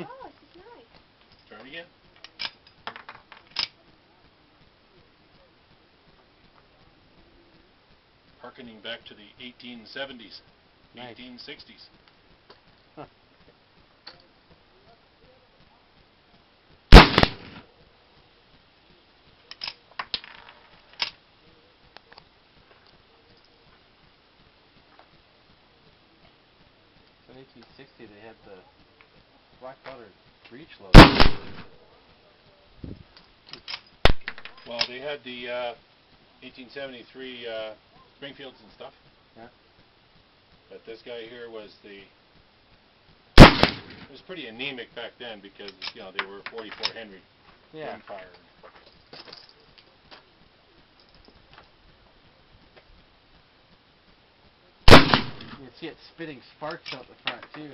Oh, this is nice. Try it again. Harkening back to the 1870s, nice. 1860s. Huh. So in 1860 they had the black powder breech loader. Well, they had the 1873 Springfields and stuff. Yeah. But this guy here was it was pretty anemic back then because, you know, they were 44 Henry gunfire. You can see it spitting sparks out the front too.